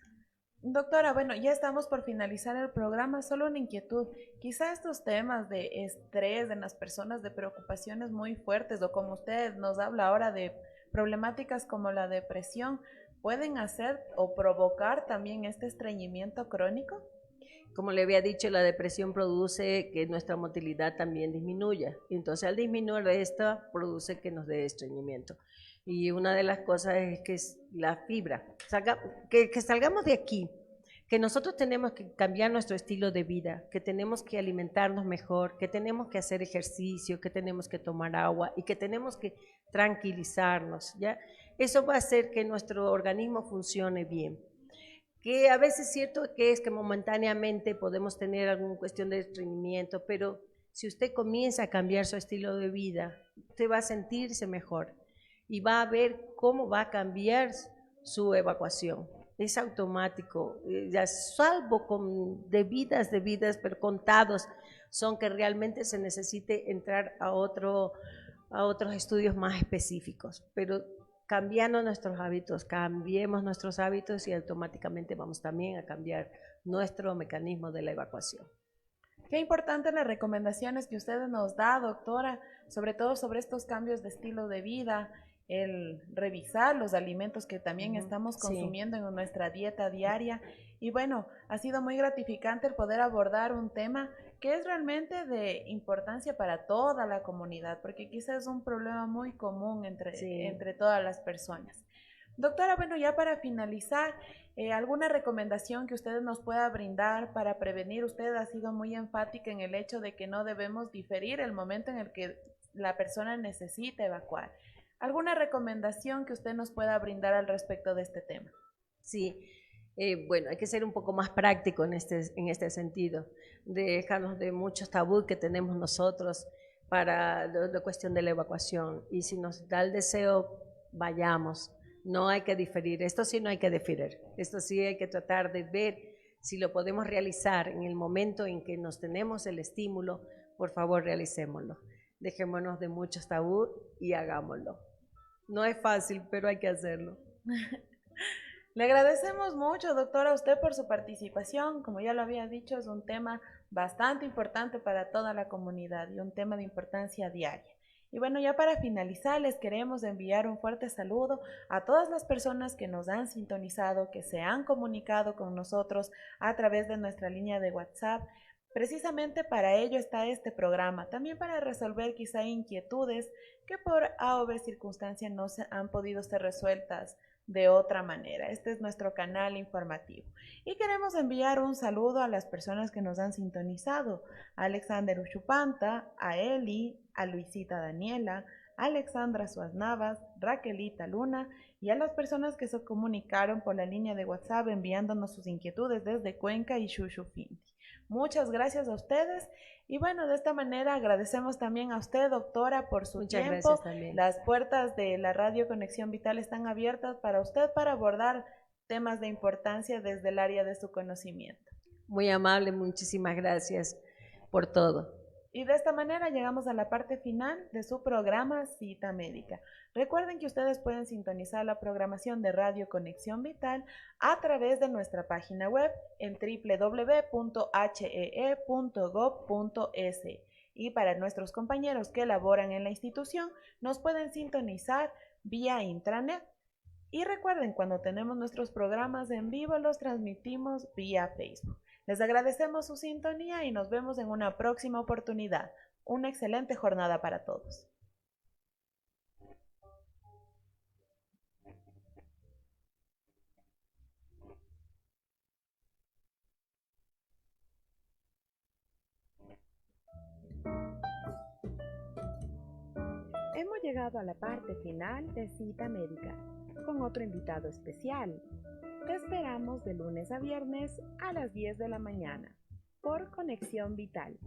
A: Doctora, bueno, ya estamos por finalizar el programa, solo una inquietud. Quizá estos temas de estrés en las personas, de preocupaciones muy fuertes, o como usted nos habla ahora de problemáticas como la depresión, ¿pueden hacer o provocar también este estreñimiento crónico?
E: Como le había dicho, la depresión produce que nuestra motilidad también disminuya. Entonces, al disminuir esto, produce que nos dé estreñimiento. Y una de las cosas es que es la fibra. Que salgamos de aquí, que nosotros tenemos que cambiar nuestro estilo de vida, que tenemos que alimentarnos mejor, que tenemos que hacer ejercicio, que tenemos que tomar agua y que tenemos que tranquilizarnos, ¿ya? Eso va a hacer que nuestro organismo funcione bien. Que a veces es cierto que es que momentáneamente podemos tener alguna cuestión de estreñimiento, pero si usted comienza a cambiar su estilo de vida, usted va a sentirse mejor y va a ver cómo va a cambiar su evacuación. Es automático, ya salvo con debidas, pero contados son que realmente se necesite entrar a otros estudios más específicos, pero cambiando nuestros hábitos, cambiemos nuestros hábitos y automáticamente vamos también a cambiar nuestro mecanismo de la evacuación.
A: Qué importantes las recomendaciones que usted nos da, doctora, sobre todo sobre estos cambios de estilo de vida, el revisar los alimentos que también estamos consumiendo en nuestra dieta diaria. Y bueno, ha sido muy gratificante el poder abordar un tema que es realmente de importancia para toda la comunidad, porque quizás es un problema muy común entre todas las personas. Doctora, bueno, ya para finalizar, ¿alguna recomendación que usted nos pueda brindar para prevenir? Usted ha sido muy enfática en el hecho de que no debemos diferir el momento en el que la persona necesita evacuar. ¿Alguna recomendación que usted nos pueda brindar al respecto de este tema?
E: Sí, bueno, hay que ser un poco más práctico en este sentido, dejarnos de muchos tabús que tenemos nosotros para la cuestión de la evacuación. Y si nos da el deseo, vayamos. No hay que diferir, esto sí no hay que diferir, esto sí hay que tratar de ver si lo podemos realizar en el momento en que nos tenemos el estímulo, por favor realicémoslo. Dejémonos de muchos tabús y hagámoslo. No es fácil, pero hay que hacerlo.
A: Le agradecemos mucho, doctora, a usted por su participación. Como ya lo había dicho, es un tema bastante importante para toda la comunidad y un tema de importancia diaria. Y bueno, ya para finalizar, les queremos enviar un fuerte saludo a todas las personas que nos han sintonizado, que se han comunicado con nosotros a través de nuestra línea de WhatsApp. Precisamente para ello está este programa, también para resolver quizá inquietudes que por A o B circunstancias no se han podido ser resueltas de otra manera. Este es nuestro canal informativo. Y queremos enviar un saludo a las personas que nos han sintonizado, a Alexander Uchupanta, a Eli, a Luisita Daniela, a Alexandra Suaznavas, Raquelita Luna y a las personas que se comunicaron por la línea de WhatsApp enviándonos sus inquietudes desde Cuenca y Xushufinti. Muchas gracias a ustedes y bueno, de esta manera agradecemos también a usted, doctora, por su tiempo.
E: Gracias también.
A: Las puertas de la Radio Conexión Vital están abiertas para usted para abordar temas de importancia desde el área de su conocimiento.
E: Muy amable, muchísimas gracias por todo.
A: Y de esta manera llegamos a la parte final de su programa Cita Médica. Recuerden que ustedes pueden sintonizar la programación de Radio Conexión Vital a través de nuestra página web en www.hee.gov.es. Y para nuestros compañeros que laboran en la institución, nos pueden sintonizar vía intranet. Y recuerden, cuando tenemos nuestros programas en vivo, los transmitimos vía Facebook. Les agradecemos su sintonía y nos vemos en una próxima oportunidad. Una excelente jornada para todos.
B: Hemos llegado a la parte final de Cita Médica, con otro invitado especial. Te esperamos de lunes a viernes a las 10 de la mañana por Conexión Vital.